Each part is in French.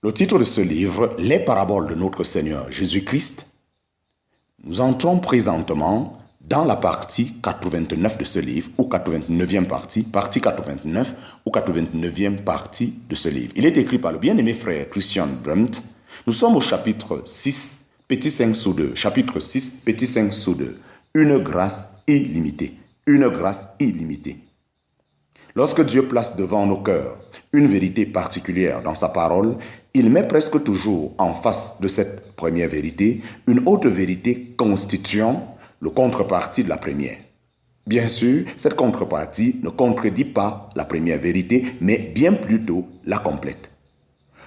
Le titre de ce livre, Les paraboles de notre Seigneur Jésus-Christ. Nous entrons présentement dans la partie 89 de ce livre, ou 89e partie 89 ou 89e partie de ce livre. Il est écrit par le bien-aimé frère Christian Brandt. Nous sommes au chapitre 6, petit 5 sous 2. Chapitre 6, petit 5 sous 2. Une grâce illimitée. Une grâce illimitée. Lorsque Dieu place devant nos cœurs une vérité particulière dans sa parole, il met presque toujours en face de cette première vérité une autre vérité constituant le contrepartie de la première. Bien sûr, cette contrepartie ne contredit pas la première vérité, mais bien plutôt la complète.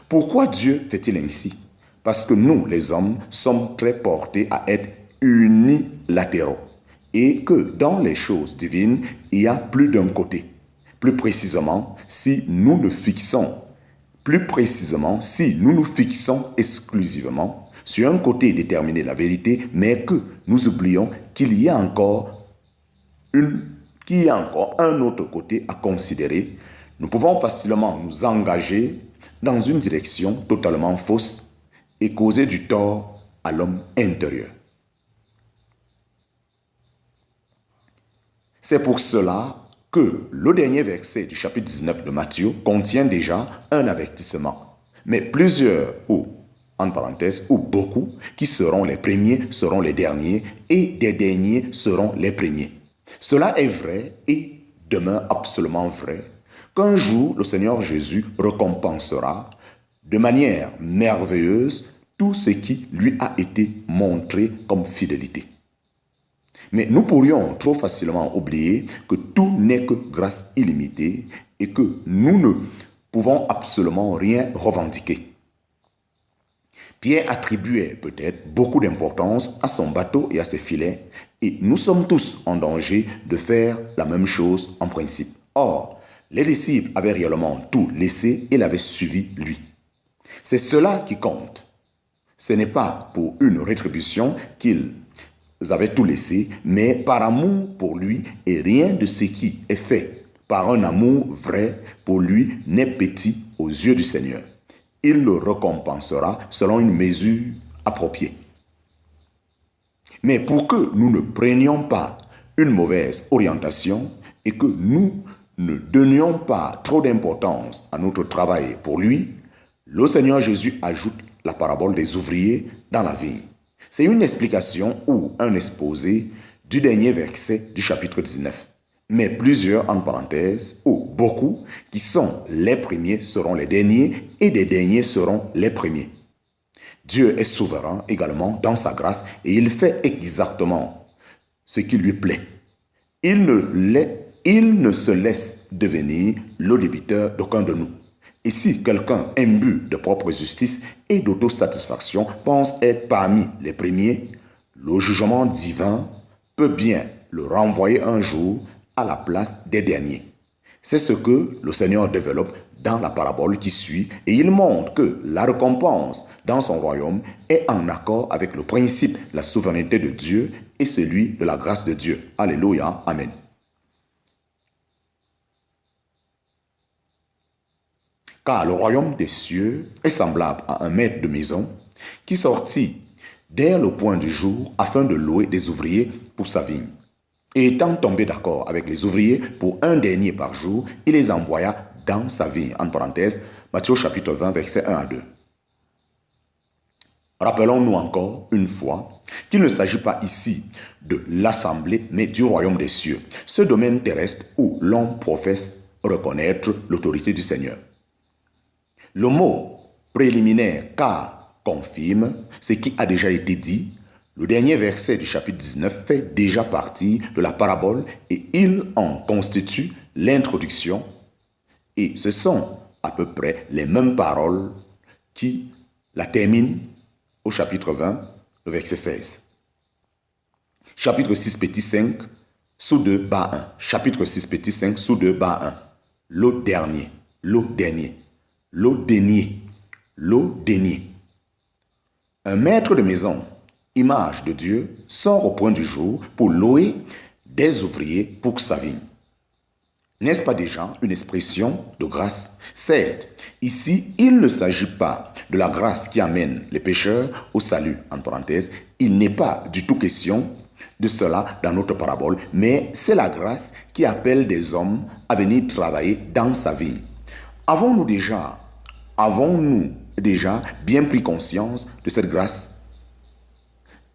Pourquoi Dieu fait-il ainsi? Parce que nous, les hommes, sommes très portés à être unilatéraux et que dans les choses divines, il y a plus d'un côté. Plus précisément, si nous nous fixons exclusivement sur un côté déterminé de la vérité, mais que nous oublions qu'il y a encore un autre côté à considérer, nous pouvons facilement nous engager dans une direction totalement fausse et causer du tort à l'homme intérieur. C'est pour cela que le dernier verset du chapitre 19 de Matthieu contient déjà un avertissement. Mais plusieurs, ou en parenthèse, ou beaucoup, qui seront les premiers, seront les derniers, et des derniers seront les premiers. Cela est vrai et demeure absolument vrai qu'un jour, le Seigneur Jésus récompensera de manière merveilleuse tout ce qui lui a été montré comme fidélité. Mais nous pourrions trop facilement oublier que tout n'est que grâce illimitée et que nous ne pouvons absolument rien revendiquer. Pierre attribuait peut-être beaucoup d'importance à son bateau et à ses filets, et nous sommes tous en danger de faire la même chose en principe. Or, les disciples avaient réellement tout laissé et l'avaient suivi lui. C'est cela qui compte. Ce n'est pas pour une rétribution qu'ils avaient tout laissé, mais par amour pour lui, et rien de ce qui est fait par un amour vrai pour lui n'est petit aux yeux du Seigneur. Il le récompensera selon une mesure appropriée. Mais pour que nous ne prenions pas une mauvaise orientation et que nous ne donnions pas trop d'importance à notre travail pour lui, le Seigneur Jésus ajoute la parabole des ouvriers dans la vigne. C'est une explication ou un exposé du dernier verset du chapitre 19. Mais plusieurs, en parenthèse, ou beaucoup, qui sont les premiers seront les derniers et les derniers seront les premiers. Dieu est souverain également dans sa grâce et il fait exactement ce qui lui plaît. Il ne se laisse devenir le débiteur d'aucun de nous. Et si quelqu'un imbu de propre justice et d'autosatisfaction pense être parmi les premiers, le jugement divin peut bien le renvoyer un jour à la place des derniers. C'est ce que le Seigneur développe dans la parabole qui suit et il montre que la récompense dans son royaume est en accord avec le principe de la souveraineté de Dieu et celui de la grâce de Dieu. Alléluia, amen. Car le royaume des cieux est semblable à un maître de maison qui sortit dès le point du jour afin de louer des ouvriers pour sa vigne. Et étant tombé d'accord avec les ouvriers pour un denier par jour, il les envoya dans sa vigne. En parenthèse, Matthieu chapitre 20, versets 1 à 2. Rappelons-nous encore une fois qu'il ne s'agit pas ici de l'assemblée, mais du royaume des cieux, ce domaine terrestre où l'on professe reconnaître l'autorité du Seigneur. Le mot préliminaire « car » confirme ce qui a déjà été dit. Le dernier verset du chapitre 19 fait déjà partie de la parabole et il en constitue l'introduction. Et ce sont à peu près les mêmes paroles qui la terminent au chapitre 20, le verset 16. Chapitre 6, petit 5, sous 2, bas 1. Chapitre 6, petit 5, sous 2, bas 1. Le dernier. Un maître de maison, image de Dieu, sort au point du jour pour louer des ouvriers pour sa vigne. N'est-ce pas déjà une expression de grâce? Certes, ici, il ne s'agit pas de la grâce qui amène les pécheurs au salut, en parenthèse, il n'est pas du tout question de cela dans notre parabole, mais c'est la grâce qui appelle des hommes à venir travailler dans sa vie. Avons-nous déjà bien pris conscience de cette grâce?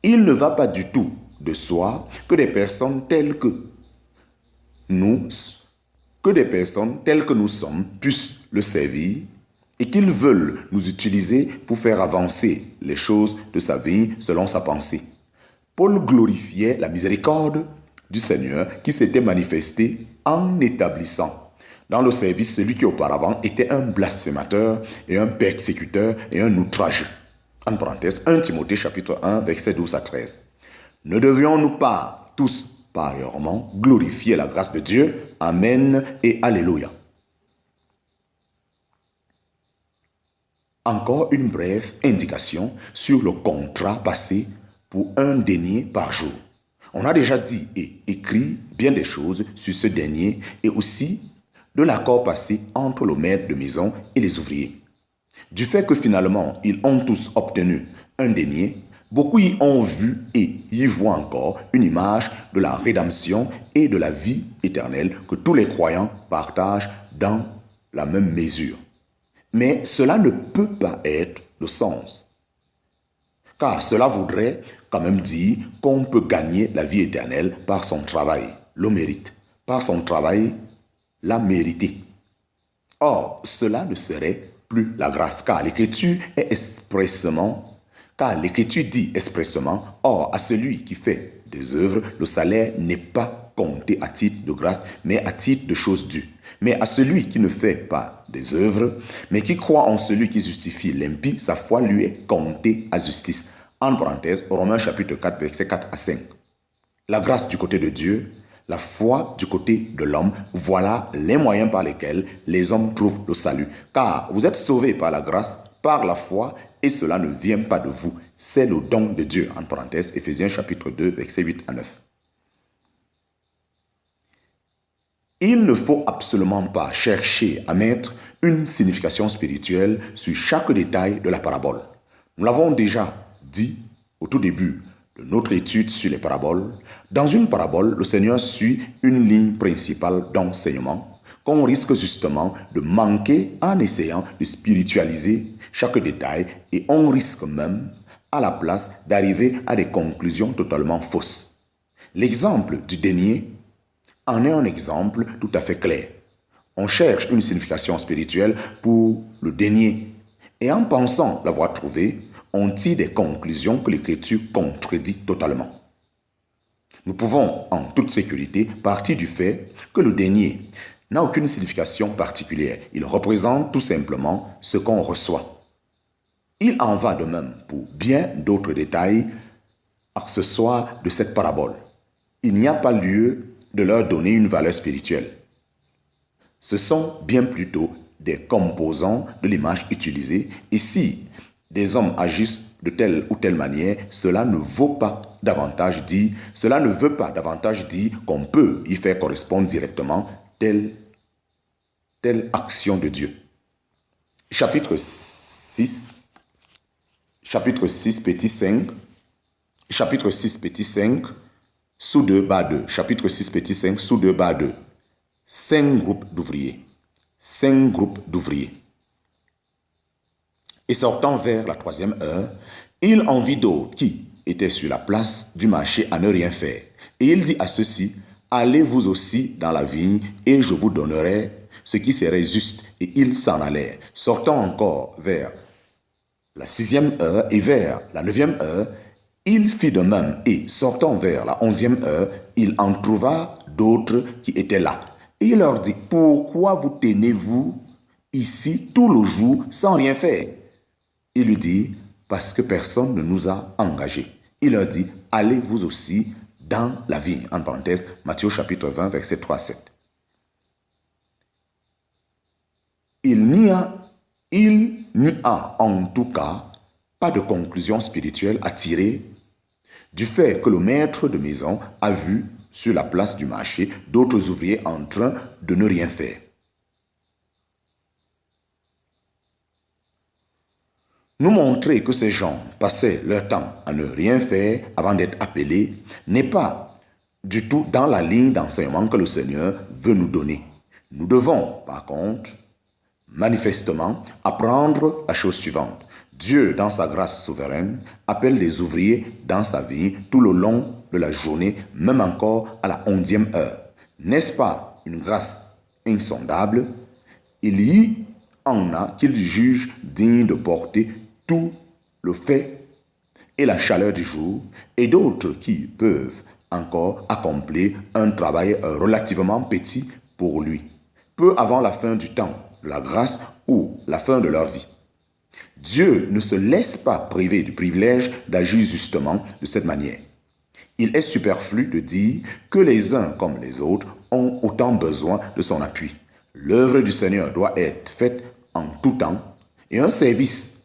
Il ne va pas du tout de soi que des personnes telles que nous sommes puissent le servir et qu'ils veulent nous utiliser pour faire avancer les choses de sa vie selon sa pensée. Paul glorifiait la miséricorde du Seigneur qui s'était manifestée en établissant dans le service celui qui auparavant était un blasphémateur et un persécuteur et un outrageux. En parenthèse, 1 Timothée chapitre 1, versets 12 à 13. Ne devions-nous pas tous, par ailleurs, glorifier la grâce de Dieu? Amen et Alléluia. Encore une brève indication sur le contrat passé pour un denier par jour. On a déjà dit et écrit bien des choses sur ce denier et aussi de l'accord passé entre le maître de maison et les ouvriers. Du fait que finalement, ils ont tous obtenu un denier, beaucoup y ont vu et y voient encore une image de la rédemption et de la vie éternelle que tous les croyants partagent dans la même mesure. Mais cela ne peut pas être le sens. Car cela voudrait quand même dire qu'on peut gagner la vie éternelle par son travail, le mérite, par son travail, la mérité. Or, cela ne serait plus la grâce, car l'Écriture dit expressement, or, à celui qui fait des œuvres, le salaire n'est pas compté à titre de grâce, mais à titre de chose due. Mais à celui qui ne fait pas des œuvres, mais qui croit en celui qui justifie l'impie, sa foi lui est comptée à justice. En parenthèse, Romains chapitre 4, versets 4 à 5. La grâce du côté de Dieu, la foi du côté de l'homme, voilà les moyens par lesquels les hommes trouvent le salut. Car vous êtes sauvés par la grâce, par la foi, et cela ne vient pas de vous. C'est le don de Dieu. En parenthèse, Éphésiens chapitre 2, versets 8 à 9. Il ne faut absolument pas chercher à mettre une signification spirituelle sur chaque détail de la parabole. Nous l'avons déjà dit au tout début de notre étude sur les paraboles. Dans une parabole, le Seigneur suit une ligne principale d'enseignement qu'on risque justement de manquer en essayant de spiritualiser chaque détail et on risque même à la place d'arriver à des conclusions totalement fausses. L'exemple du denier en est un exemple tout à fait clair. On cherche une signification spirituelle pour le denier et en pensant l'avoir trouvé, on tire des conclusions que l'Écriture contredit totalement. Nous pouvons, en toute sécurité, partir du fait que le denier n'a aucune signification particulière. Il représente tout simplement ce qu'on reçoit. Il en va de même pour bien d'autres détails accessoires de cette parabole. Il n'y a pas lieu de leur donner une valeur spirituelle. Ce sont bien plutôt des composants de l'image utilisée et si des hommes agissent de telle ou telle manière, cela ne veut pas davantage dire qu'on peut y faire correspondre directement telle action de Dieu. Chapitre 6, petit 5, sous 2, bas 2. Chapitre 6, petit 5, sous 2, bas 2. 5 groupes d'ouvriers. Et sortant vers la 3e heure, il en vit d'autres qui étaient sur la place du marché à ne rien faire. Et il dit à ceux-ci, allez vous aussi dans la vigne et je vous donnerai ce qui serait juste. Et ils s'en allèrent. Sortant encore vers la 6e heure et vers la 9e heure, il fit de même et sortant vers la 11e heure, il en trouva d'autres qui étaient là. Et il leur dit, pourquoi vous tenez-vous ici tout le jour sans rien faire? Il lui dit, parce que personne ne nous a engagés. Il leur dit, allez vous aussi dans la vigne. En parenthèse, Matthieu chapitre 20, verset 3 à 7. Il n'y a en tout cas pas de conclusion spirituelle à tirer du fait que le maître de maison a vu sur la place du marché d'autres ouvriers en train de ne rien faire. Nous montrer que ces gens passaient leur temps à ne rien faire avant d'être appelés n'est pas du tout dans la ligne d'enseignement que le Seigneur veut nous donner. Nous devons, par contre, manifestement, apprendre la chose suivante. Dieu, dans sa grâce souveraine, appelle les ouvriers dans sa vie tout le long de la journée, même encore à la 11e heure. N'est-ce pas une grâce insondable? Il y en a qu'il juge digne de porter tout le fait et la chaleur du jour, et d'autres qui peuvent encore accomplir un travail relativement petit pour lui, peu avant la fin du temps, de la grâce ou la fin de leur vie. Dieu ne se laisse pas priver du privilège d'agir justement de cette manière. Il est superflu de dire que les uns comme les autres ont autant besoin de son appui. L'œuvre du Seigneur doit être faite en tout temps et un service